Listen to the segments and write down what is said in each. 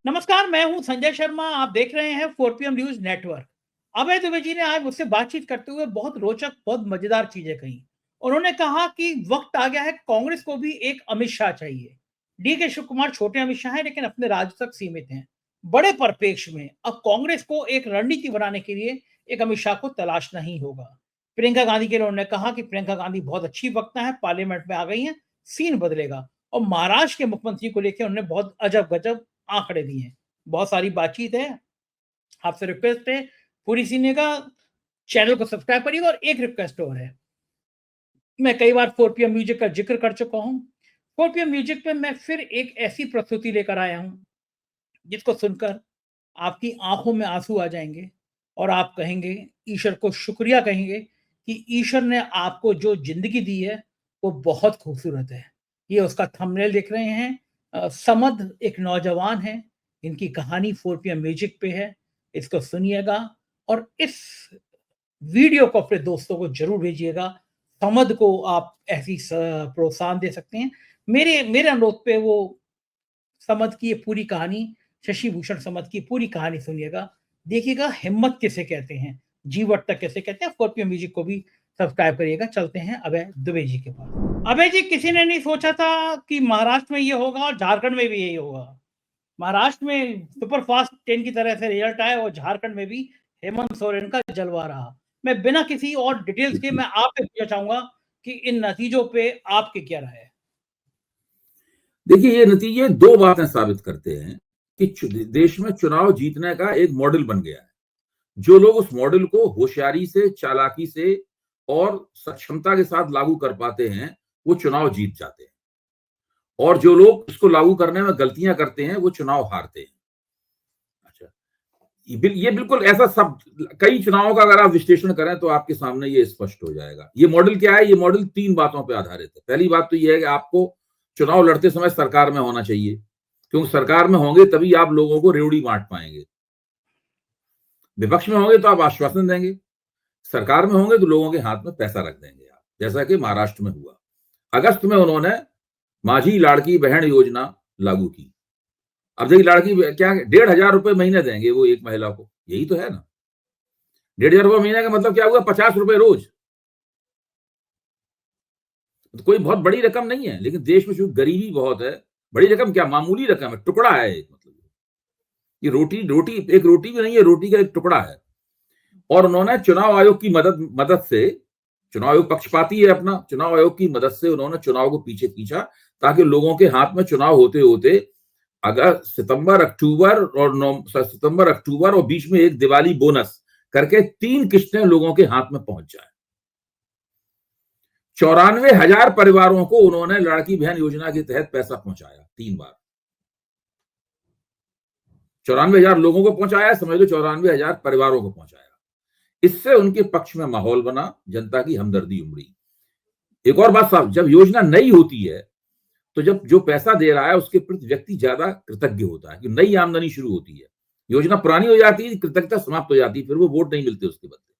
नमस्कार, मैं हूं संजय शर्मा। आप देख रहे हैं 4 PM न्यूज नेटवर्क। अभय द्विवेदी जी ने आज मुझसे बातचीत करते हुए बहुत रोचक, बहुत मजेदार चीजें कही। उन्होंने कहा कि वक्त आ गया है, कांग्रेस को भी एक अमित शाह चाहिए। डी के शिव कुमार छोटे अमित शाह हैं, लेकिन अपने राज्य तक सीमित हैं। बड़े परिप्रेक्ष्य में अब कांग्रेस को एक रणनीति बनाने के लिए एक अमित शाह को तलाशना ही होगा। प्रियंका गांधी के लिए उन्होंने कहा कि प्रियंका गांधी बहुत अच्छी वक्ता है, पार्लियामेंट में आ गई हैं, सीन बदलेगा। और महाराष्ट्र के मुख्यमंत्री को लेकर उन्होंने बहुत अजब गजब आंकड़े दिए हैं। बहुत सारी बातचीत है। आपसे रिक्वेस्ट है, पूरी सीने का चैनल को सब्सक्राइब करिएगा। और एक रिक्वेस्ट और है, मैं कई बार 4 PM म्यूजिक का जिक्र कर चुका हूं। 4 PM म्यूजिक पे मैं फिर एक ऐसी प्रस्तुति लेकर आया हूं जिसको सुनकर आपकी आंखों में आंसू आ जाएंगे और आप कहेंगे, ईश्वर को शुक्रिया कहेंगे कि ईश्वर ने आपको जो जिंदगी दी है वो बहुत खूबसूरत है। ये उसका थंबनेल देख रहे हैं। समद एक नौजवान है, इनकी कहानी 4 PM म्यूजिक पे है। इसको सुनिएगा और इस वीडियो को अपने दोस्तों को जरूर भेजिएगा। समद को आप ऐसी प्रोत्साहन दे सकते हैं। मेरे मेरे अनुरोध पे वो समद की ये पूरी कहानी, शशि भूषण समद की पूरी कहानी सुनिएगा। देखिएगा हिम्मत किसे कहते हैं, जीवट तक किसे कहते हैं। 4 PM म्यूजिक को भी सब्सक्राइब करिएगा। चलते हैं अभय दुबे जी के पास। अभय जी, किसी ने नहीं सोचा था कि महाराष्ट्र में ये होगा और झारखंड में भी यही होगा। महाराष्ट्र में सुपर फास्ट ट्रेन की तरह से रिजल्ट आया और झारखंड में भी हेमंत सोरेन का जलवा रहा। मैं बिना किसी और डिटेल्स के मैं आपसे पूछना चाहूंगा कि इन नतीजों पे आपकी क्या राय है? देखिए, ये नतीजे दो बातें साबित करते हैं कि देश में चुनाव जीतने का एक मॉडल बन गया है। जो लोग उस मॉडल को होशियारी से, चालाकी से और सक्षमता के साथ लागू कर पाते हैं, वो चुनाव जीत जाते हैं। और जो लोग इसको लागू करने में गलतियां करते हैं, वो चुनाव हारते हैं। अच्छा, ये बिल्कुल ऐसा सब कई चुनावों का अगर आप विश्लेषण करें तो आपके सामने ये स्पष्ट हो जाएगा। ये मॉडल क्या है? ये मॉडल तीन बातों पर आधारित है। पहली बात तो ये है कि आपको चुनाव लड़ते समय सरकार में होना चाहिए, क्योंकि सरकार में होंगे तभी आप लोगों को रेवड़ी बांट पाएंगे। विपक्ष में होंगे तो आप आश्वासन देंगे, सरकार में होंगे तो लोगों के हाथ में पैसा रख देंगे आप, जैसा कि महाराष्ट्र में हुआ। अगस्त में उन्होंने माझी लाड़की बहन योजना लागू की। अब देखिए, लाड़की क्या 1,500 रुपए महीने देंगे वो एक महिला को, यही तो है ना। 1,500 रुपए महीने का मतलब क्या हुआ? 50 रुपए रोज। तो कोई बहुत बड़ी रकम नहीं है, लेकिन देश में चूंकि गरीबी बहुत है, बड़ी रकम क्या, मामूली रकम है, टुकड़ा है एक, मतलब ये रोटी रोटी एक रोटी भी नहीं है, रोटी का एक टुकड़ा है। और उन्होंने चुनाव आयोग की मदद से, चुनाव आयोग पक्षपाती है अपना, चुनाव आयोग की मदद से उन्होंने चुनाव को पीछे खींचा, ताकि लोगों के हाथ में चुनाव होते होते अगर सितंबर अक्टूबर और बीच में एक दिवाली बोनस करके 3 किस्तें लोगों के हाथ में पहुंच जाए। 94,000 परिवारों को उन्होंने लड़की बहन योजना के तहत पैसा पहुंचाया 3 बार। 94,000 लोगों को पहुंचाया, समझ लो 94,000 परिवारों को पहुंचाया। इससे उनके पक्ष में माहौल बना, जनता की हमदर्दी उमड़ी। एक और बात साहब, जब योजना नई होती है तो जब जो पैसा दे रहा है उसके प्रति व्यक्ति ज्यादा कृतज्ञ होता है, कि नई आमदनी शुरू होती है। योजना पुरानी हो जाती है, कृतज्ञता समाप्त हो जाती है, फिर वो वोट नहीं मिलते उसके बदले।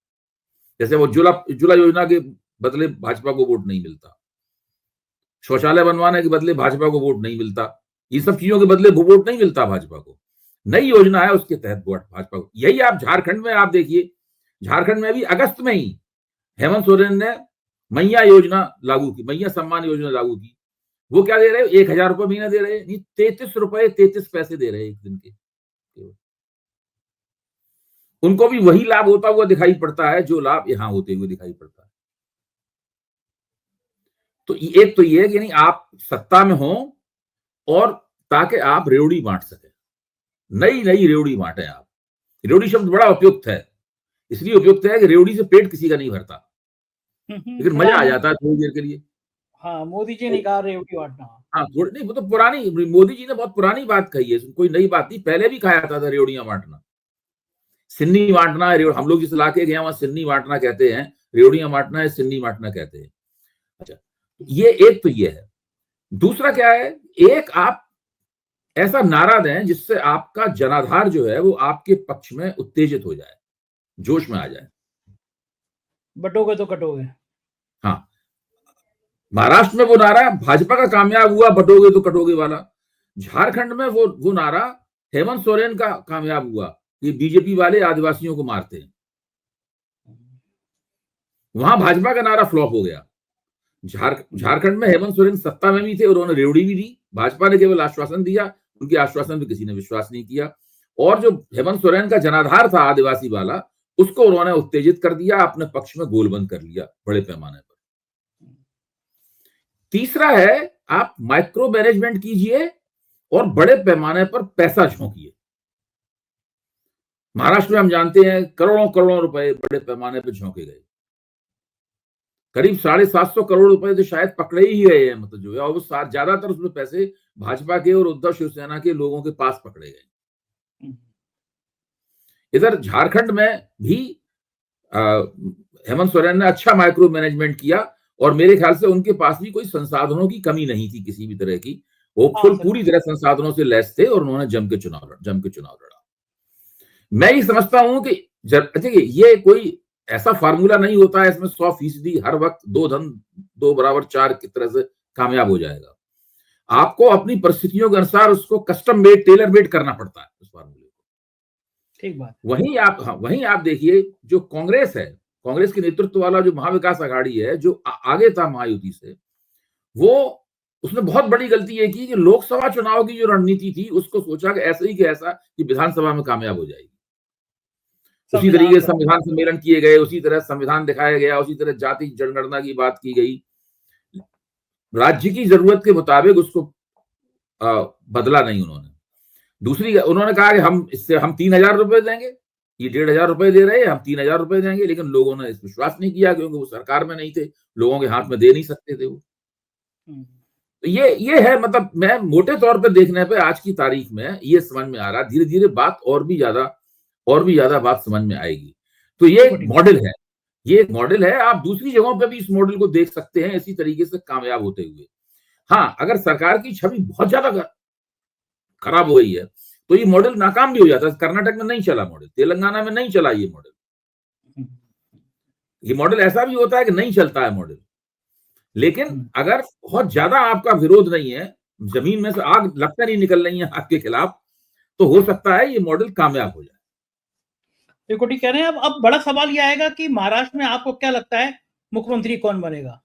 जैसे वो उज्ज्वला योजना के बदले भाजपा को वोट नहीं मिलता, शौचालय बनवाने के बदले भाजपा को वोट नहीं मिलता, ये सब चीजों के बदले वोट नहीं मिलता भाजपा को। नई योजना है उसके तहत वोट भाजपा को। यही आप झारखंड में आप देखिए, झारखंड में भी अगस्त में ही हेमंत सोरेन ने मैया योजना लागू की, मैया सम्मान योजना लागू की। वो क्या दे रहे हैं? 1,000 रुपए महीना दे रहे हैं, नहीं 33 रुपए 33 पैसे दे रहे हैं एक दिन के। उनको भी वही लाभ होता हुआ दिखाई पड़ता है जो लाभ यहां होते हुए दिखाई पड़ता है। तो एक तो ये है कि यानी आप सत्ता में हो और ताकि आप रेवड़ी बांट सके, नई नई रेवड़ी बांटे आप। रेवड़ी शब्द बड़ा उपयुक्त है, इसलिए उपयुक्त है कि रेवड़ी से पेट किसी का नहीं भरता, लेकिन मजा आ जाता है थोड़ी देर के लिए। हाँ, मोदी जी ने कहा रेवड़ी बांटना। हाँ, नहीं, वो तो पुरानी, मोदी जी ने बहुत पुरानी बात कही है, कोई नई बात नहीं, पहले भी खाया था रेवड़ियां बांटना, सिन्नी बांटना। हम लोग जिस इलाके गए वहां सिन्नी बांटना कहते हैं, रेवड़ियां बांटना है सिन्नी बांटना कहते हैं। अच्छा, ये एक तो ये है। दूसरा क्या है, एक आप ऐसा नारा दें जिससे आपका जनाधार जो है वो आपके पक्ष में उत्तेजित हो जाए, जोश में आ जाए। बटोगे तो कटोगे। हाँ, महाराष्ट्र में वो नारा भाजपा का कामयाब हुआ, बटोगे तो कटोगे वाला। झारखंड में वो नारा हेमंत सोरेन का कामयाब हुआ कि बीजेपी वाले आदिवासियों को मारते हैं, वहां भाजपा का नारा फ्लॉप हो गया। झारखंड में हेमंत सोरेन सत्ता में भी थे और उन्होंने रेवड़ी भी दी, भाजपा ने केवल आश्वासन दिया, उनके आश्वासन पे किसी ने विश्वास नहीं किया। और जो हेमंत सोरेन का जनाधार था आदिवासी वाला, उसको उन्होंने उत्तेजित कर दिया, अपने पक्ष में गोलबंद कर लिया बड़े पैमाने पर। तीसरा है, आप माइक्रो मैनेजमेंट कीजिए और बड़े पैमाने पर पैसा झोंकिए। महाराष्ट्र में हम जानते हैं करोड़ों करोड़ों रुपए बड़े पैमाने पर झोंके गए, करीब 750 करोड़ रुपए तो शायद पकड़े ही गए हैं, मतलब जो है, और वो ज्यादातर उसमें पैसे भाजपा के और उद्धव शिवसेना के लोगों के पास पकड़े गए। इधर झारखंड में भी हेमंत सोरेन ने अच्छा माइक्रो मैनेजमेंट किया और मेरे ख्याल से उनके पास भी कोई संसाधनों की कमी नहीं थी किसी भी तरह की, वो पूरी तरह संसाधनों से लैस थे और उन्होंने जम के चुनाव लड़ा। मैं ये समझता हूं कि देखिए, ये कोई ऐसा फार्मूला नहीं होता है इसमें 100% हर वक्त 2 धन 2 बराबर 4 की तरह से कामयाब हो जाएगा। आपको अपनी परिस्थितियों के अनुसार उसको कस्टम मेड, टेलर मेड करना पड़ता है उस फार्मूले को। ठीक बात। वहीं आप देखिए, जो कांग्रेस है, कांग्रेस के नेतृत्व वाला जो महाविकास आघाड़ी है, जो आगे था महायुति से, वो उसने बहुत बड़ी गलती ये की कि लोकसभा चुनाव की जो रणनीति थी उसको सोचा कि ऐसा ही कि ऐसा कि विधानसभा में कामयाब हो जाएगी। उसी तरीके से संविधान सम्मेलन किए गए, उसी तरह संविधान दिखाया गया, उसी तरह जाति जनगणना की बात की गई, राज्य की जरूरत के मुताबिक उसको बदला नहीं उन्होंने। दूसरी, उन्होंने कहा कि हम 3,000 रुपए देंगे, ये 1,500 रुपए दे रहे हैं, हम 3,000 रुपए देंगे, लेकिन लोगों ने इस विश्वास नहीं किया क्योंकि वो सरकार में नहीं थे, लोगों के हाथ में दे नहीं सकते थे वो। तो ये है, मतलब मैं मोटे तौर पे देखने पे आज की तारीख में ये समझ में आ रहा, धीरे धीरे बात और भी ज्यादा बात समझ में आएगी। तो ये एक मॉडल है, आप दूसरी जगहों पे भी इस मॉडल को देख सकते हैं इसी तरीके से कामयाब होते हुए। हाँ, अगर सरकार की छवि बहुत ज्यादा खराब हो गई है तो ये मॉडल नाकाम भी हो जाता है। कर्नाटक में नहीं चला मॉडल, तेलंगाना में नहीं चला ये मॉडल ऐसा भी होता है कि नहीं चलता है मॉडल। लेकिन अगर बहुत ज्यादा आपका विरोध नहीं है, जमीन में से आग लगता नहीं निकल रही है आपके खिलाफ, तो हो सकता है ये मॉडल कामयाब हो जाए। त्रिकुटी कह रहे हैं अब बड़ा सवाल यह आएगा कि महाराष्ट्र में आपको क्या लगता है मुख्यमंत्री कौन बनेगा,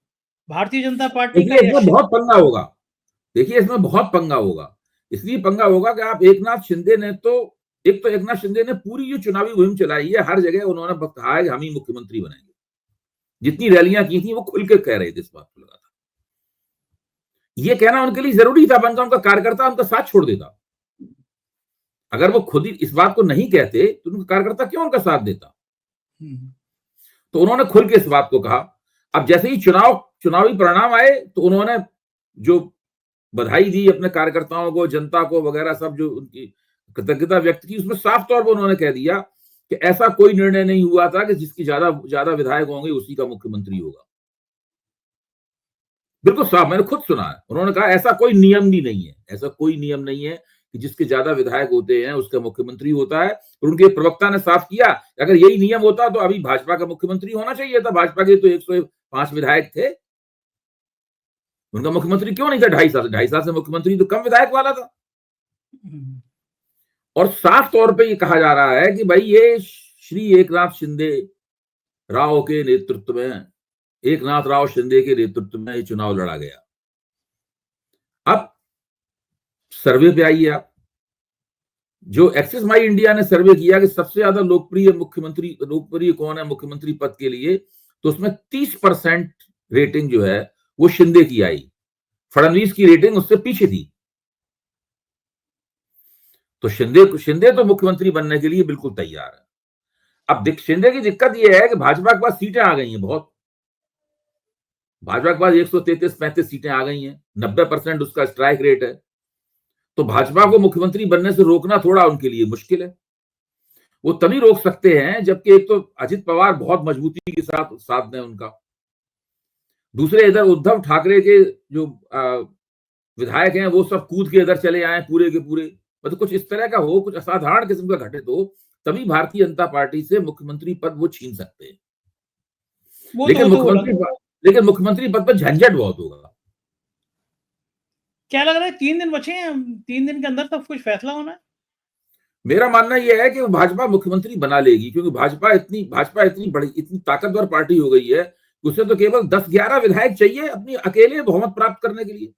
भारतीय जनता पार्टी का? इसमें बहुत पंगा होगा। देखिए, इसमें बहुत पंगा होगा। इसलिए पंगा होगा कि आप एकनाथ शिंदे ने एकनाथ शिंदे ने पूरी जो चुनावी मुहिम चलाई है, हर जगह उन्होंने कहा है कि हम ही मुख्यमंत्री बनेंगे। जितनी रैलियां की थी वो खुल के कह रहे थे इस बात को। लगा था ये कहना उनके लिए जरूरी था, बनता उनका कार्यकर्ता उनका साथ छोड़ देता। अगर वो खुद ही इस बात को नहीं कहते तो उनका कार्यकर्ता क्यों उनका साथ देता? तो उन्होंने खुल के इस बात को कहा। अब जैसे ही चुनावी परिणाम आए तो उन्होंने जो बधाई दी अपने कार्यकर्ताओं को, जनता को वगैरह, सब जो उनकी कृतज्ञता व्यक्त की, उसमें साफ तौर पर उन्होंने कह दिया कि ऐसा कोई निर्णय नहीं हुआ था कि जिसकी ज्यादा विधायक होंगे उसी का मुख्यमंत्री होगा। बिल्कुल साफ, मैंने खुद सुना है। उन्होंने कहा ऐसा कोई नियम भी नहीं है, ऐसा कोई नियम नहीं है कि जिसके ज्यादा विधायक होते हैं उसका मुख्यमंत्री होता है। और उनके प्रवक्ता ने साफ किया अगर यही नियम होता तो अभी भाजपा का मुख्यमंत्री होना चाहिए था। भाजपा के तो 105 विधायक थे, उनका मुख्यमंत्री क्यों नहीं था? 2.5 साल से मुख्यमंत्री तो कम विधायक वाला था। और साफ तौर पे ये कहा जा रहा है कि भाई ये श्री एकनाथ राव शिंदे के नेतृत्व में ये चुनाव लड़ा गया। अब सर्वे पे आइए आप, जो एक्सिस माई इंडिया ने सर्वे किया कि सबसे ज्यादा लोकप्रिय कौन है मुख्यमंत्री पद के लिए, तो उसमें 30% रेटिंग जो है वो शिंदे की आई। फडणवीस की रेटिंग उससे पीछे थी। तो शिंदे तो मुख्यमंत्री बनने के लिए बिल्कुल तैयार है। अब शिंदे की दिक्कत यह है कि भाजपा के पास सीटें आ गई हैं बहुत। भाजपा के पास 133-35 सीटें आ गई हैं, 90% उसका स्ट्राइक रेट है। तो भाजपा को मुख्यमंत्री बनने से रोकना थोड़ा उनके लिए मुश्किल है। वो तभी रोक सकते हैं जबकि एक तो अजित पवार बहुत मजबूती के साथ दें उनका, दूसरे इधर उद्धव ठाकरे के जो विधायक हैं वो सब कूद के इधर चले आए पूरे के पूरे, मतलब कुछ इस तरह का हो, कुछ असाधारण किस्म का घटित हो, तभी भारतीय जनता पार्टी से मुख्यमंत्री पद वो छीन सकते हैं। लेकिन मुख्यमंत्री पद पर झंझट बहुत होगा। क्या लग रहा है 3 दिन बचे हैं, 3 दिन के अंदर सब कुछ फैसला होना है? मेरा मानना यह है कि वो भाजपा मुख्यमंत्री बना लेगी, क्योंकि भाजपा इतनी बड़ी, इतनी ताकतवर पार्टी हो गई है, उसे तो केवल 10-11 विधायक चाहिए अपनी अकेले बहुमत प्राप्त करने के लिए।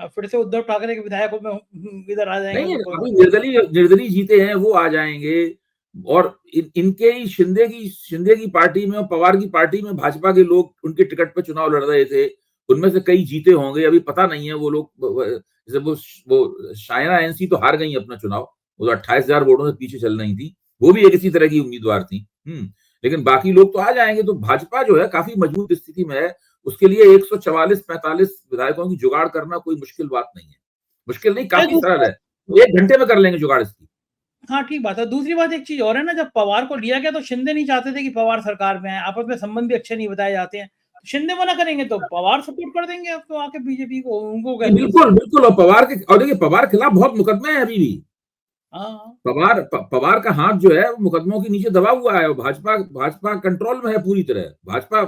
फिर से उद्धव ठाकरे के विधायकों में इधर आ जाएंगे नहीं, तो कोई अभी निर्दलीय जीते हैं, वो आ जाएंगे। और इनके ही शिंदे की पार्टी में और पवार की पार्टी में भाजपा के लोग उनके टिकट पर चुनाव लड़ रहे थे, उनमें से कई जीते होंगे, अभी पता नहीं है। वो लोग, जैसे वो शायना एनसी तो हार गई अपना चुनाव, वो 28,000 वोटों से पीछे चल रही थी, वो भी एक इसी तरह की उम्मीदवार थी। लेकिन बाकी लोग तो आ जाएंगे। तो भाजपा जो है काफी मजबूत स्थिति में है, उसके लिए 144-45 विधायकों की जुगाड़ करना कोई मुश्किल बात नहीं है। मुश्किल नहीं, काफी सरल है, 1 घंटे में कर लेंगे जुगाड़ इसकी। हाँ, ठीक बात है। दूसरी बात एक चीज और है ना, जब पवार को लिया गया तो शिंदे नहीं चाहते थे कि पवार सरकार में आए, आपस में संबंध भी अच्छे नहीं बताए जाते हैं। शिंदे मना करेंगे तो पवार सपोर्ट कर देंगे अब तो आके बीजेपी को, उनको क्या। बिल्कुल। और देखिए, पवार के खिलाफ बहुत मुकदमे हैं अभी भी। पवार का हाथ जो है वो मुकदमों के नीचे दबा हुआ है। भाजपा कंट्रोल में है पूरी तरह। भाजपा,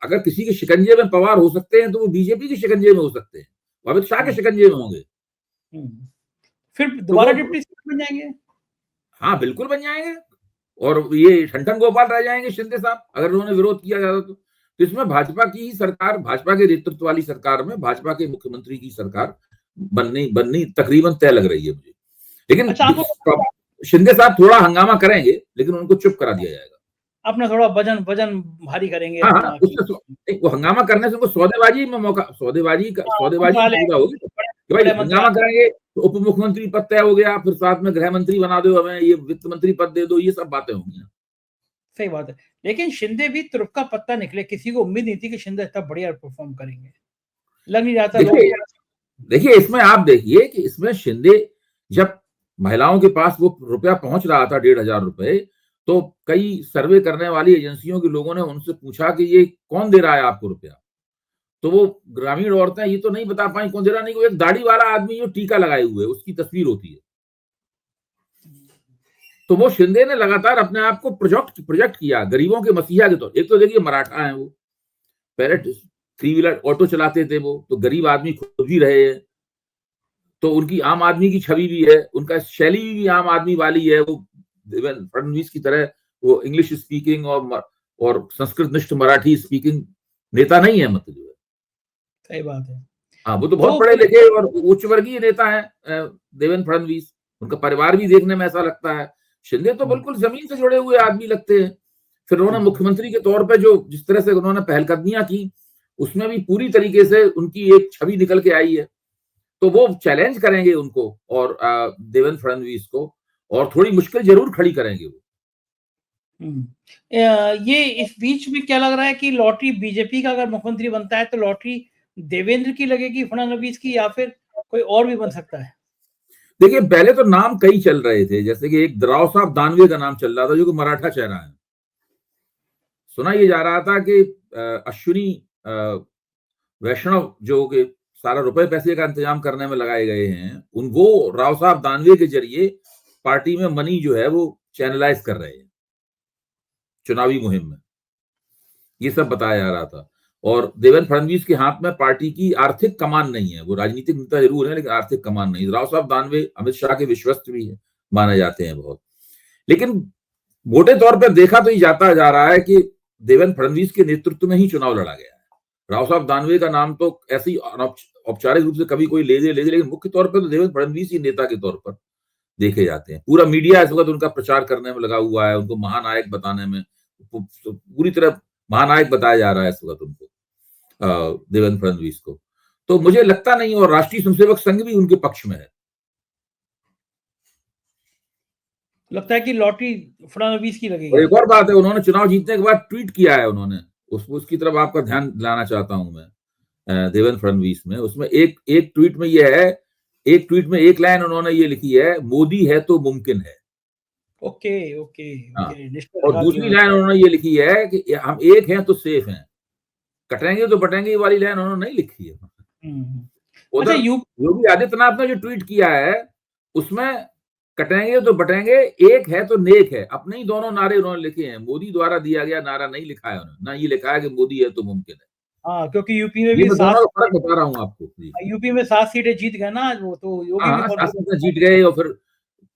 अगर किसी के शिकंजे में पवार हो सकते हैं तो वो बीजेपी के शिकंजे में हो सकते हैं, अमित शाह के शिकंजे में होंगे। फिर दोबारा डिप्टी सीएम बन जाएंगे। हाँ, बिल्कुल बन जाएंगे। और ये ठंठन गोपाल रह जाएंगे शिंदे साहब, अगर उन्होंने विरोध किया जाता तो। इसमें भाजपा की ही सरकार, भाजपा के नेतृत्व वाली सरकार में भाजपा के मुख्यमंत्री की सरकार बननी तकरीबन तय लग रही है मुझे। लेकिन शिंदे साहब थोड़ा हंगामा करेंगे, लेकिन उनको चुप करा दिया जाएगा। अपना थोड़ा वजन भारी करेंगे। हाँ, वो हंगामा करने से उनको सौदेबाजी में मौका, सौदेबाजी की सुविधा होगी कि भाई हंगामा करेंगे तो उप मुख्यमंत्री पद तय हो गया, फिर साथ में गृह मंत्री बना दो, हमें ये वित्त मंत्री पद दे दो, ये सब बातें होंगी। सही बात है। लेकिन शिंदे भी तुरुप का पत्ता निकले, किसी को उम्मीद नहीं थी कि शिंदे इतना बढ़िया परफॉर्म करेंगे, लग नहीं जाता। देखिए, इसमें आप देखिए कि इसमें शिंदे, जब महिलाओं के पास वो रुपया पहुंच रहा था 1,500 रुपए, तो कई सर्वे करने वाली एजेंसियों के लोगों ने उनसे पूछा कि ये कौन दे रहा है आपको रुपया, तो वो ग्रामीण औरतें ये तो नहीं बता पाई कौन दे रहा। नहीं, वो एक दाढ़ी वाला आदमी जो टीका लगाए हुए उसकी तस्वीर होती है। तो वो शिंदे ने लगातार अपने आप को प्रोजेक्ट किया गरीबों के मसीहा के तौर। एक तो देखिए मराठा है, वो पहले 3 व्हीलर ऑटो चलाते थे, वो तो गरीब आदमी खुद भी रहे हैं, तो उनकी आम आदमी की छवि भी है, उनका शैली भी आम आदमी वाली है। वो देवेंद्र फडणवीस की तरह वो इंग्लिश स्पीकिंग और संस्कृत निष्ठ मराठी स्पीकिंग नेता नहीं है, मतलब जो है। सही बात है। हाँ, वो तो बहुत पढ़े लिखे और उच्च वर्गीय नेता है देवेंद्र फडणवीस। उनका परिवार भी देखने में ऐसा लगता है। शिंदे तो बिल्कुल जमीन से जुड़े हुए आदमी लगते हैं। फिर उन्होंने मुख्यमंत्री के तौर पे जो जिस तरह से उन्होंने पहलकदमियां की, उसमें भी पूरी तरीके से उनकी एक छवि निकल के आई है। तो वो चैलेंज करेंगे उनको और देवेंद्र फडणवीस को, और थोड़ी मुश्किल जरूर खड़ी करेंगे वो। ये इस बीच में क्या लग रहा है कि लॉटरी बीजेपी का अगर मुख्यमंत्री बनता है तो लॉटरी देवेंद्र की लगेगी, फडणवीस की, या फिर कोई और भी बन सकता है? देखिए, पहले तो नाम कई चल रहे थे, जैसे कि एक राव साहब दानवे का नाम चल रहा था जो कि मराठा चेहरा है। सुना ये जा रहा था कि अश्विनी वैष्णव जो कि सारा रुपए पैसे का इंतजाम करने में लगाए गए हैं, उनको राव साहब दानवे के जरिए पार्टी में मनी जो है वो चैनलाइज कर रहे हैं चुनावी मुहिम में, ये सब बताया जा रहा था। और देवेंद्र फडणवीस के हाथ में पार्टी की आर्थिक कमान नहीं है, वो राजनीतिक नेता जरूर है लेकिन आर्थिक कमान नहीं। राव साहब दानवे अमित शाह के विश्वस्त भी है, माने जाते हैं बहुत। लेकिन मोटे तौर पर देखा तो ये जाता जा रहा है कि देवेंद्र फडणवीस के नेतृत्व में ही चुनाव लड़ा गया है। राव साहब दानवे का नाम तो ऐसे ही औपचारिक रूप से कभी कोई ले दे, लेकिन मुख्य तौर पर तो देवेंद्र फडणवीस ही नेता के तौर पर देखे जाते हैं। पूरा मीडिया इस वक्त उनका प्रचार करने में लगा हुआ है, उनको महानायक बताने में, पूरी तरह महानायक बताया जा रहा है इस वक्त उनको, देवेंद्र फडणवीस को। तो मुझे लगता नहीं, और राष्ट्रीय स्वयंसेवक संघ भी उनके पक्ष में है। लगता है कि लॉटरी फडणवीस की लगेगी। और एक और बात है, उन्होंने चुनाव जीतने के बाद ट्वीट किया है, उन्होंने उसकी तरफ आपका ध्यान दिलाना चाहता हूं मैं, देवेंद्र फडणवीस में। उसमें एक ट्वीट में ये है, एक ट्वीट में एक लाइन उन्होंने ये लिखी है, मोदी है तो मुमकिन है। ओके। और दूसरी लाइन उन्होंने ये लिखी है कि हम एक हैं तो सेफ हैं, कटेंगे तो बटेंगे, ये वाली लाइन उन्होंने नहीं लिखी है। उधर योगी आदित्यनाथ ने जो ट्वीट किया है उसमें कटेंगे तो बटेंगे, एक है तो नेक है, अपने ही दोनों नारे उन्होंने लिखे हैं। मोदी द्वारा दिया गया नारा नहीं लिखा है उन्होंने, ना ये लिखा है कि मोदी है तो मुमकिन है। हाँ, क्योंकि यूपी में भी फर्क बता रहा हूँ आपको। यूपी में 7 सीटें जीत गए ना वो, तो योगी भी जीत गए और फिर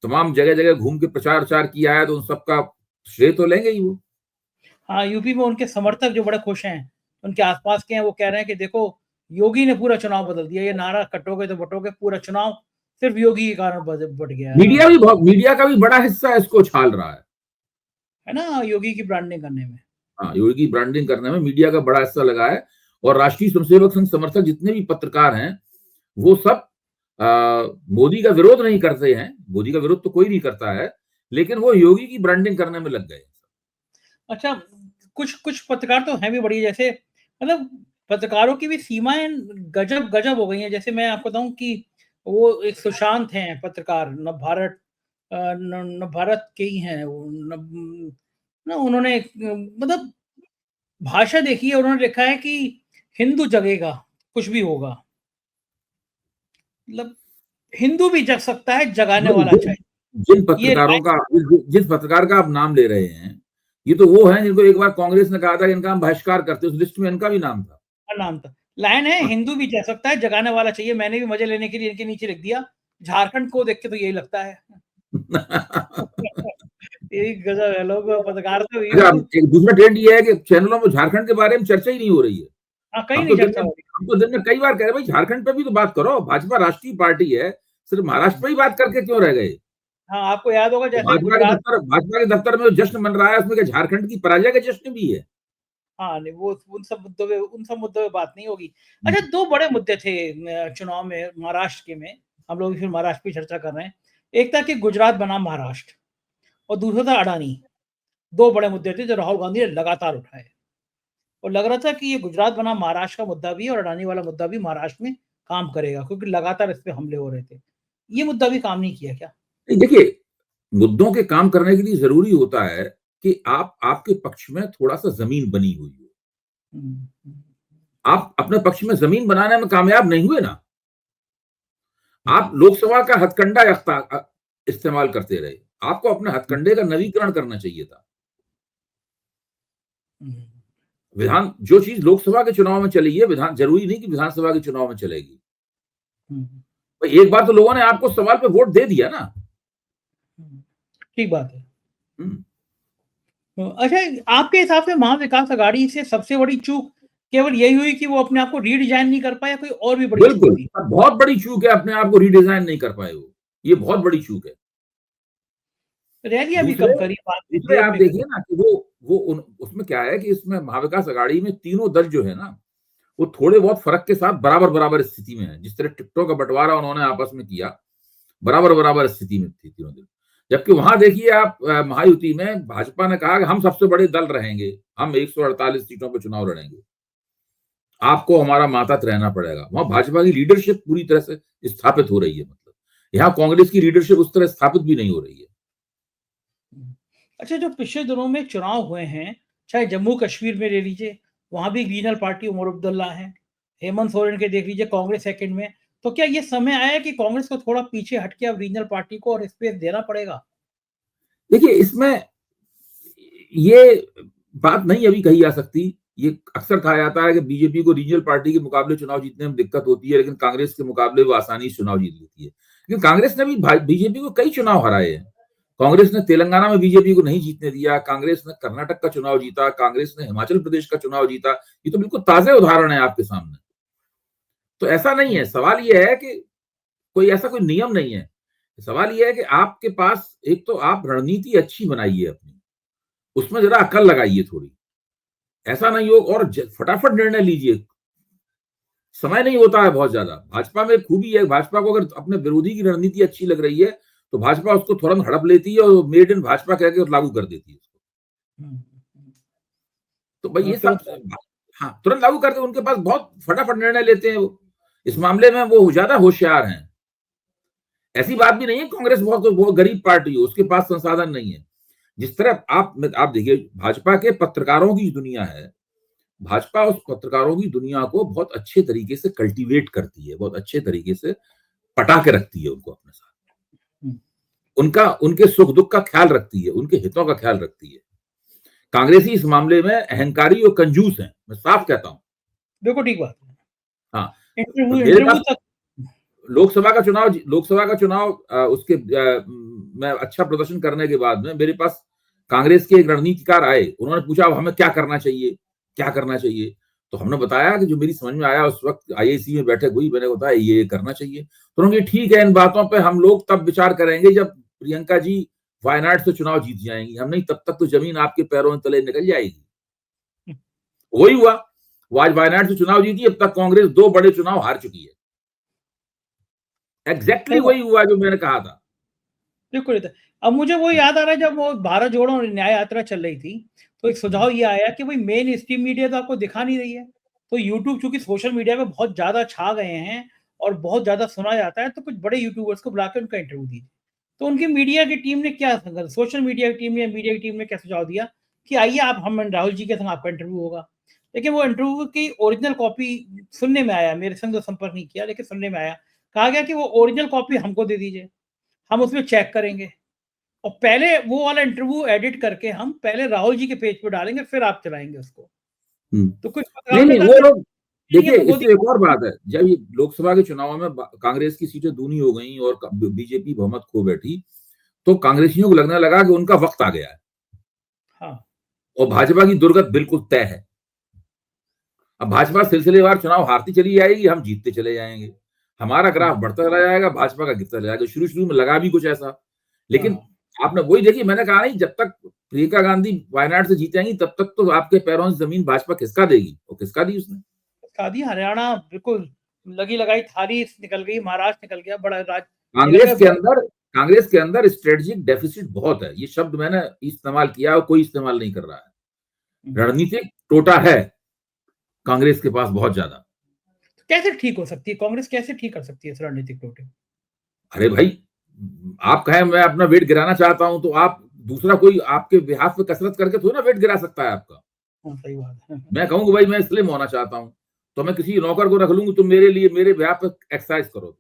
तमाम जगह जगह घूम के प्रचार प्रचार किया है, तो उन सबका श्रेय तो लेंगे ही वो। हाँ, यूपी में उनके समर्थक जो बड़े खुश हैं, उनके आसपास के हैं, वो कह रहे हैं कि देखो योगी ने पूरा चुनाव बदल दिया, ये नारा कटोगे तो बटोगे, पूरा चुनाव सिर्फ योगी के कारण बट गया है। मीडिया का भी बड़ा हिस्सा इसको छाल रहा है ना, योगी की ब्रांडिंग करने में। हाँ, योगी की ब्रांडिंग करने में मीडिया का बड़ा हिस्सा लगा है। और राष्ट्रीय स्वयंसेवक संघ समर्थक जितने भी पत्रकार हैं, वो सब मोदी का विरोध नहीं करते हैं, मोदी का विरोध तो कोई नहीं करता है, लेकिन वो योगी की ब्रांडिंग करने में लग गए। अच्छा, कुछ कुछ पत्रकार तो हैं भी बड़ी, जैसे मतलब पत्रकारों की भी सीमाएं गजब गजब हो गई हैं। जैसे मैं आपको बताऊं कि वो एक सुशांत हैं पत्रकार, नव भारत के ही हैं वो, ना उन्होंने मतलब भाषा देखी है, उन्होंने लिखा है कि हिंदू जगेगा कुछ भी होगा, मतलब हिंदू भी जग सकता है, जगाने वाला चाहिए। जिस पत्रकार का आप नाम ले रहे हैं, ये तो वो हैं जिनको एक बार कांग्रेस ने कहा था कि इनका हम बहिष्कार करते, उस लिस्ट में इनका भी नाम था। लाइन है, हिंदू भी जा सकता है, जगाने वाला चाहिए। मैंने भी मजे लेने के लिए इनके नीचे लिख दिया। झारखंड को देख के तो यही लगता है। यही गजब है, लोग पत्रकार तो एक दूसरा ट्रेंड ये है कि चैनलों में झारखंड के बारे में चर्चा ही नहीं हो रही है। कहीं नहीं चर्चा हो रही। हम तो दिन में कई बार कह रहे भाई झारखंड पे भी तो बात करो, भाजपा राष्ट्रीय पार्टी है, सिर्फ महाराष्ट्र पे ही बात करके क्यों रह गए? हाँ, आपको याद होगा जैसे भाजपा के दफ्तर में जश्न मन रहा है, उसमें क्या झारखंड की पराजय का जश्न भी है? हाँ, नहीं, वो उन सब मुद्दों पे बात नहीं होगी। अच्छा, 2 बड़े मुद्दे थे चुनाव में महाराष्ट्र के में, हम लोग फिर महाराष्ट्र की चर्चा कर रहे हैं। एक था कि गुजरात बनाम महाराष्ट्र और दूसरा था अडानी। 2 बड़े मुद्दे थे जो राहुल गांधी ने लगातार उठाए और लग रहा था कि ये गुजरात बनाम महाराष्ट्र का मुद्दा भी और अडानी वाला मुद्दा भी महाराष्ट्र में काम करेगा, क्योंकि लगातार इस पे हमले हो रहे थे। ये मुद्दा भी काम नहीं किया क्या? देखिए, मुद्दों के काम करने के लिए जरूरी होता है कि आपके पक्ष में थोड़ा-सा जमीन बनी हुई हो। आप अपने पक्ष में जमीन बनाने में कामयाब नहीं हुए ना, आप लोकसभा का हथकंडा इस्तेमाल करते रहे। आपको अपने हथकंडे का नवीकरण करना चाहिए था। जो चीज लोकसभा के चुनाव में चली है, जरूरी नहीं कि विधानसभा के चुनाव में चलेगी। एक बार तो लोगों ने आपको सवाल पे वोट दे दिया ना। ठीक बात है। अच्छा, आपके हिसाब से महाविकास अघाड़ी से सबसे बड़ी चूक केवल यही हुई कि वो अपने आप को रीडिजाइन नहीं कर पाया, कोई और भी बड़ी चूक हुई? बहुत बड़ी चूक है, अपने आप को रीडिजाइन नहीं कर पाए वो, ये बहुत बड़ी चूक है। रैलियां भी कम करी। दूसरे आप देखिए ना कि उसमें क्या है कि इसमें महाविकास अघाड़ी में तीनों दल जो है ना, वो थोड़े बहुत फर्क के साथ बराबर स्थिति में है। जिस तरह टिकटों का बंटवारा उन्होंने आपस में किया, बराबर स्थिति में थी तीनों दल। जबकि वहां देखिए आप, महायुति में भाजपा ने कहा कि हम सबसे बड़े दल रहेंगे, हम 148 सीटों पर चुनाव लड़ेंगे, आपको हमारा मातहत रहना पड़ेगा। वहां भाजपा की लीडरशिप पूरी तरह से स्थापित हो रही है, मतलब यहाँ कांग्रेस की लीडरशिप उस तरह स्थापित भी नहीं हो रही है। अच्छा, जो पिछले दिनों में चुनाव हुए हैं, चाहे जम्मू कश्मीर में ले लीजिए, वहां भी रीजनल पार्टी उमर अब्दुल्ला है, हेमंत सोरेन के देख लीजिए कांग्रेस सेकंड में, तो क्या ये समय आया कि कांग्रेस को थोड़ा पीछे हटके अब रीजनल पार्टी को और स्पेस देना पड़ेगा? देखिए, इसमें ये बात नहीं अभी कही जा सकती। ये अक्सर कहा जाता है कि बीजेपी को रीजनल पार्टी के मुकाबले चुनाव जीतने में दिक्कत होती है, लेकिन कांग्रेस के मुकाबले वो आसानी से चुनाव जीत लेती है। लेकिन कांग्रेस ने भी बीजेपी को कई चुनाव हराए हैं। कांग्रेस ने तेलंगाना में बीजेपी को नहीं जीतने दिया, कांग्रेस ने कर्नाटक का चुनाव जीता, कांग्रेस ने हिमाचल प्रदेश का चुनाव जीता। ये तो बिल्कुल ताजे उदाहरण है आपके सामने। तो ऐसा नहीं है, सवाल ये है कि कोई नियम नहीं है। सवाल ये है कि आपके पास एक तो आप रणनीति अच्छी बनाइए अपनी, उसमें जरा अकल लगाइए थोड़ी, ऐसा नहीं हो और फटाफट निर्णय लीजिए। समय नहीं होता है बहुत ज्यादा। भाजपा में खूबी है, भाजपा को अगर अपने विरोधी की रणनीति अच्छी लग रही है तो भाजपा उसको तुरंत हड़प लेती है और मेड इन भाजपा कह के लागू कर देती है उसको। तो भाई ये सब हाँ तुरंत लागू करते, उनके पास बहुत फटाफट निर्णय लेते हैं वो। इस मामले में वो ज्यादा होशियार हैं। ऐसी बात भी नहीं है कांग्रेस बहुत गरीब पार्टी हो, उसके पास संसाधन नहीं है। जिस तरह आप देखिए, भाजपा के पत्रकारों की दुनिया है, भाजपा उस पत्रकारों की दुनिया को बहुत अच्छे तरीके से कल्टीवेट करती है, बहुत अच्छे तरीके से पटा के रखती है उनको अपने साथ, उनके सुख दुख का ख्याल रखती है, उनके हितों का ख्याल रखती है। कांग्रेसी इस मामले में अहंकारी और कंजूस हैं, मैं साफ कहता हूं। बिल्कुल ठीक बात है। हाँ, इंटरव्यू तक लोकसभा का चुनाव उसके मैं अच्छा प्रदर्शन करने के बाद में मेरे पास कांग्रेस के एक रणनीतिकार आए, उन्होंने पूछा अब हमें क्या करना चाहिए, क्या करना चाहिए। तो हमने बताया कि जो मेरी समझ में आया उस वक्त आईएसी में बैठक हुई, मैंने बताया ये करना चाहिए। तो उन्होंने ठीक है, इन बातों पे हम लोग तब विचार करेंगे जब प्रियंका जी वायनाड से चुनाव जीत जाएंगी। हम नहीं, तब तक तो जमीन आपके पैरों के तले निकल जाएगी। वही हुआ, वो आज वायनाड से चुनाव जीती, अब तक कांग्रेस 2 बड़े चुनाव हार चुकी है। एग्जैक्टली वही हुआ जो मैंने कहा था। बिल्कुल। अब मुझे वो याद आ रहा है, जब वो भारत जोड़ो न्याय यात्रा चल रही थी, तो एक सुझाव ये आया कि भाई मेन स्ट्रीम मीडिया तो आपको दिखा नहीं रही है, तो यूट्यूब चूंकि सोशल मीडिया पे बहुत ज्यादा छा गए हैं और बहुत ज्यादा सुना जाता है, तो कुछ बड़े यूट्यूबर्स को बुलाकर उनका इंटरव्यू दीजिए। तो उनकी मीडिया की टीम ने क्या, सोशल मीडिया की टीम या मीडिया की टीम ने क्या सुझाव दिया कि आइए आप, हम राहुल जी के संग आपका इंटरव्यू होगा। लेकिन वो इंटरव्यू की ओरिजिनल कॉपी सुनने में आया, मेरे संग तो संपर्क नहीं किया, लेकिन सुनने में आया, कहा गया कि वो ओरिजिनल कॉपी हमको दे दीजिए, हम उसमें चेक करेंगे और पहले वो वाला इंटरव्यू एडिट करके हम पहले राहुल जी के पेज पे डालेंगे, फिर आप चलाएंगे उसको। तो कुछ नहीं नहीं, वो लोग देखिए, तो इससे एक और बात है, जब ये लोकसभा के चुनाव में कांग्रेस की सीटें दूनी हो गई और बीजेपी बहुमत खो बैठी, तो कांग्रेसियों को लगने लगा कि उनका वक्त आ गया है। हाँ। और भाजपा की दुर्गत बिल्कुल तय है। अब भाजपा सिलसिलेवार चुनाव हारती चली जाएगी, हम जीतते चले जाएंगे, हमारा ग्राफ बढ़ता चला जाएगा, भाजपा का गिरता चला जाएगा। शुरू शुरू में लगा भी कुछ ऐसा, लेकिन आपने वही देखी, मैंने कहा नहीं, जब तक प्रियंका गांधी वायनाड से जीतेंगी तब तक तो आपके पैरों से जमीन भाजपा खिसका देगी, और खिसका दी उसने। खिसका दी, हरियाणा बिल्कुल लगी लगाई थारी निकल गई, महाराष्ट्र निकल गया, बड़ा राज कांग्रेस के अंदर स्ट्रेटेजिक डेफिसिट बहुत है, ये शब्द मैंने इस्तेमाल किया और कोई इस्तेमाल नहीं कर रहा है। रणनीतिक टोटा है कांग्रेस के पास बहुत ज्यादा। कैसे ठीक हो सकती है कांग्रेस, कैसे ठीक कर सकती है इस रणनीतिक टोटे? अरे भाई, आप कहें मैं अपना वेट गिराना चाहता हूं, तो आप दूसरा कोई आपके बिहाफ पे कसरत करके थोड़ी ना वेट गिरा सकता है आपका। सही बात है। मैं कहूंगा भाई मैं स्लिम होना चाहता हूं, तो मैं किसी नौकर को रख लूंगा, तुम मेरे लिए मेरे बिहाफ पे एक्सरसाइज करो,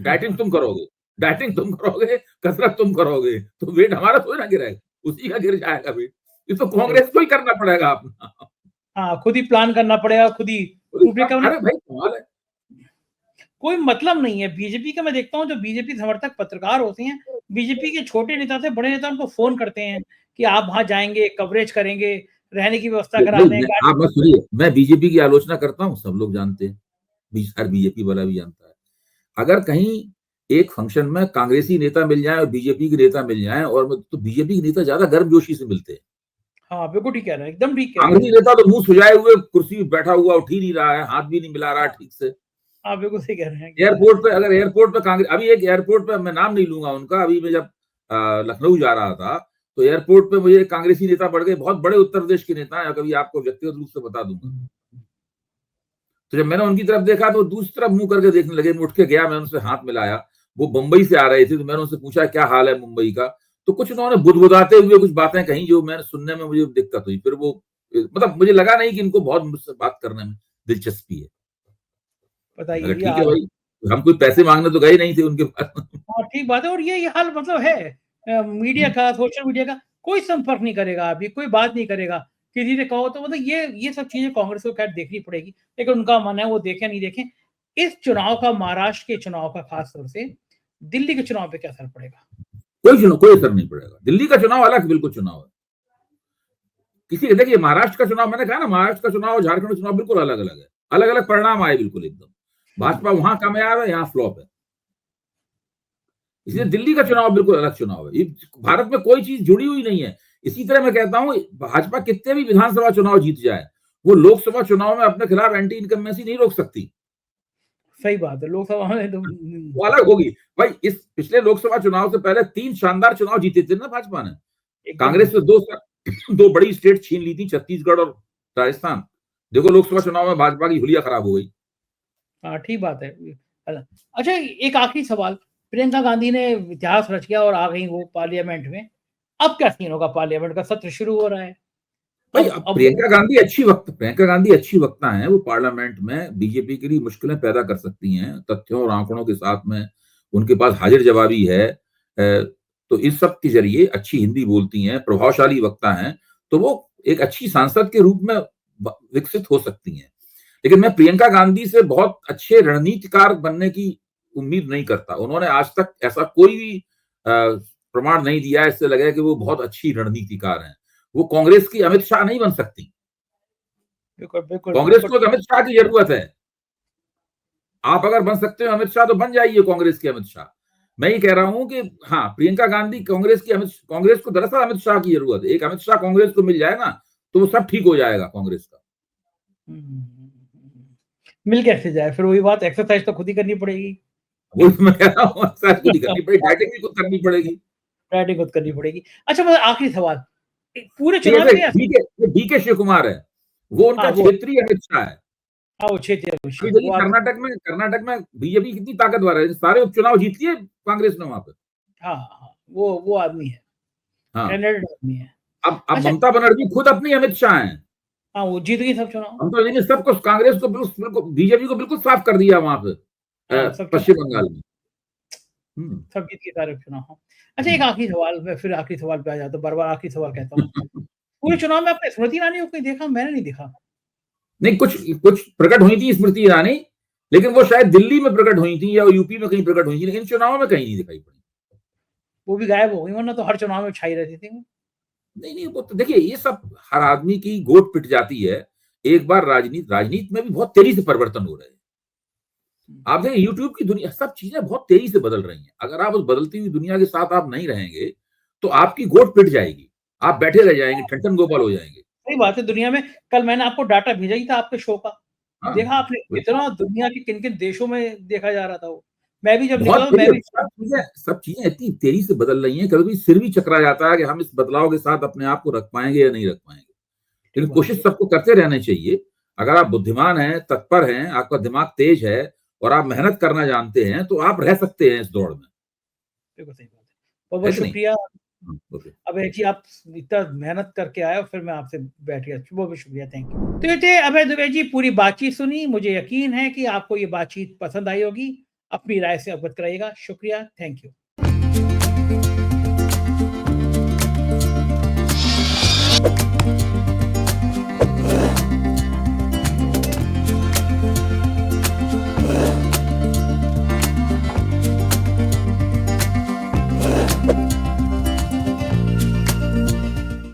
डाइटिंग तुम करोगे, कसरत तुम करोगे, तो वेट हमारा थोड़ी ना गिरेगा, उसी का गिर जाएगा वेट। ये तो कांग्रेस को ही करना पड़ेगा अपना। हाँ, खुद ही प्लान करना पड़ेगा, खुद ही। अरे भाई कमाल है, कोई मतलब नहीं है बीजेपी का। मैं देखता हूँ जो बीजेपी समर्थक पत्रकार होते हैं, बीजेपी के छोटे नेता से बड़े नेता उनको फोन करते हैं कि आप वहां जाएंगे, कवरेज करेंगे, रहने की व्यवस्था करा देंगे। आप मत सुनिए, मैं बीजेपी की आलोचना करता हूँ, सब लोग जानते हैं, हर बीजेपी वाला भी जानता है। अगर कहीं एक फंक्शन में कांग्रेसी नेता मिल जाए और बीजेपी के नेता मिल जाए, और तो बीजेपी के नेता ज्यादा गर्मजोशी से मिलते हैं। हाँ बिल्कुल ठीक कह रहे हैं, एकदम ठीक कह रहे हैं। कांग्रेसी नेता तो मुंह सुजाए हुए कुर्सी में बैठा हुआ, उठ ही नहीं रहा है, हाथ भी नहीं मिला रहा ठीक से। हाँ बिल्कुल सही कह रहे हैं। एयरपोर्ट पे कांग्रेस, अभी एक एयरपोर्ट पे, मैं नाम नहीं लूंगा उनका, अभी मैं जब लखनऊ जा रहा था तो एयरपोर्ट पे मुझे कांग्रेसी नेता बढ़ गए, बहुत बड़े उत्तर प्रदेश के नेता है, कभी आपको व्यक्तिगत रूप से बता दूंगा। तो जब मैंने उनकी तरफ देखा तो दूसरी तरफ मुंह करके देखने लगे। मैं उठ के गया, मैं उनसे हाथ मिलाया, वो मुंबई से आ रहे थे, तो मैंने उनसे पूछा क्या हाल है मुंबई का, तो कुछ उन्होंने बुदबुदाते हुए कुछ बातें कही जो मैंने सुनने में मुझे दिक्कत हुई। फिर वो, मतलब मुझे लगा नहीं कि इनको बहुत मुझसे बात करने में दिलचस्पी है। बताइए, ठीक है भाई, हम कोई पैसे मांगने तो गए नहीं थे उनके पास। हाँ ठीक बात है। और ये हाल मतलब है मीडिया का, सोशल मीडिया का कोई संपर्क नहीं करेगा, अभी कोई बात नहीं करेगा। किसी ने कहो तो मतलब ये सब चीजें कांग्रेस को खैर देखनी पड़ेगी, लेकिन उनका मन है वो देखें नहीं देखें। इस चुनाव का, महाराष्ट्र के चुनाव का खास तौर से दिल्ली के चुनाव पे क्या असर पड़ेगा? कोई असर नहीं पड़ेगा। दिल्ली का चुनाव अलग बिल्कुल चुनाव है। किसी, देखिए महाराष्ट्र का चुनाव, मैंने कहा ना, महाराष्ट्र का चुनाव और झारखंड का चुनाव बिल्कुल अलग अलग है, अलग अलग परिणाम आए बिल्कुल एकदम। भाजपा वहां कामयाब है, यहाँ फ्लॉप है। इसलिए दिल्ली का चुनाव बिल्कुल अलग चुनाव है। भारत में कोई चीज जुड़ी हुई नहीं है। इसी तरह मैं कहता हूं, भाजपा कितने भी विधानसभा चुनाव जीत जाए, वो लोकसभा चुनाव में अपने खिलाफ एंटी इनकम्बेंसी नहीं रोक सकती। सही बात है, लोकसभा में तो वो अलग होगी भाई। इस पिछले लोकसभा चुनाव से पहले 3 शानदार चुनाव जीते थे ना भाजपा ने। कांग्रेस से दो बड़ी स्टेट छीन ली थी, छत्तीसगढ़ और राजस्थान। देखो लोकसभा चुनाव में भाजपा की हुलिया खराब हो गई। हाँ ठीक बात है। अच्छा, एक आखिरी सवाल। प्रियंका गांधी ने इतिहास रच किया और आ गई वो पार्लियामेंट में, अब क्या सीन होगा? पार्लियामेंट का सत्र शुरू हो रहा है भाई। प्रियंका गांधी अच्छी वक्ता हैं, वो पार्लियामेंट में बीजेपी के लिए मुश्किलें पैदा कर सकती हैं, तथ्यों और आंकड़ों के साथ में उनके पास हाजिर जवाबी है। तो इस सब के जरिए अच्छी हिंदी बोलती हैं, प्रभावशाली वक्ता हैं, तो वो एक अच्छी सांसद के रूप में विकसित हो सकती हैं। लेकिन मैं प्रियंका गांधी से बहुत अच्छे रणनीतिकार बनने की उम्मीद नहीं करता। उन्होंने आज तक ऐसा कोई भी प्रमाण नहीं दिया, इससे लगा कि वो बहुत अच्छी रणनीतिकार हैं। वो कांग्रेस की अमित शाह नहीं बन सकती। बिल्कुल बिल्कुल कांग्रेस को अमित शाह की जरूरत है। आप अगर बन सकते हो अमित शाह तो बन जाइए कांग्रेस के अमित शाह। मैं ये कह रहा हूं कि हाँ, प्रियंका गांधी कांग्रेस को दरअसल अमित शाह की जरूरत है। एक अमित शाह कांग्रेस को मिल जाए ना तो वो सब ठीक हो जाएगा कांग्रेस का। मिल कैसे जाए फिर? वही बात, एक्सरसाइज तो खुद ही करनी पड़ेगी। वो मैं कह रहा हूँ एक्सरसाइज खुद ही करनी पड़ेगी, डाइटिंग भी खुद करनी पड़ेगी। डाइटिंग खुद करनी पड़ेगी। अच्छा, मतलब आखिरी सवाल, पूरे चुनाव में डीके शिव कुमार है, वो उनका क्षेत्रीय अमित शाह है। वो क्षेत्रीय कर्नाटक में बीजेपी कितनी ताकतवर है, सारे उपचुनाव जीत लिए कांग्रेस ने वहां पे। हाँ, वो आदमी है, कैंडिडेट आदमी है। अब ममता बनर्जी खुद अपनी अमित शाह है। हाँ, वो जीत गई सब चुनाव। ममता बनर्जी ने सबको, कांग्रेस को बिल्कुल, बीजेपी को बिल्कुल साफ कर दिया वहां पे पश्चिम बंगाल में। सब जीत गए सारे चुनाव। अच्छा, एक आखिरी सवाल, मैं फिर आखिरी सवाल पे आ जाता हूँ, बार-बार आखिरी सवाल कहता हूँ। पूरे चुनाव में आपने स्मृति ईरानी को कहीं देखा? मैंने नहीं देखा। नहीं, कुछ प्रकट हुई थी स्मृति ईरानी, लेकिन वो शायद दिल्ली में प्रकट हुई थी या यूपी में कहीं प्रकट हुई थी, लेकिन चुनाव में कहीं नहीं दिखाई पड़ी। वो भी गायब हो गई, वरना तो हर चुनाव में छाई रहती थी वो। नहीं, वो तो देखिए, ये सब हर आदमी की गोट पिट जाती है एक बार। राजनीति में भी बहुत तेजी से परिवर्तन हो रहे हैं। आप देखिए, यूट्यूब की दुनिया, सब चीजें बहुत तेजी से बदल रही हैं। अगर आप उस बदलती हुई दुनिया के साथ आप नहीं रहेंगे तो आपकी गोट पिट जाएगी, आप बैठे रह जाएंगे, ठंडन गोपाल हो जाएंगे। सही बात है। दुनिया में कल मैंने आपको डाटा भेजा ही था आपके शो का। देखा आपने कितना दुनिया के किन-किन देशों में देखा जा रहा था वो। मैं भी जब निकला, मैं भी सब चीजें इतनी तेजी से बदल रही हैं, कभी सिर भी चकरा जाता है कि हम इस बदलाव के साथ अपने आप को रख पाएंगे या नहीं रख पाएंगे। लेकिन कोशिश सबको करते रहना चाहिए। अगर आप बुद्धिमान हैं, तत्पर हैं, आपका दिमाग तेज है और आप मेहनत करना जानते हैं तो आप रह सकते हैं इस दौड़ में। बिल्कुल सही बात है। बहुत-बहुत शुक्रिया अभय जी, आप इतना मेहनत करके आए और फिर मैं आपसे बैठ गया। बहुत-बहुत शुक्रिया, थैंक यू। तो ये थे अभय दुबे जी, पूरी बातचीत सुनी। मुझे यकीन है कि आपको ये बातचीत पसंद आई होगी। अपनी राय से अवगत कराइएगा। शुक्रिया, थैंक यू।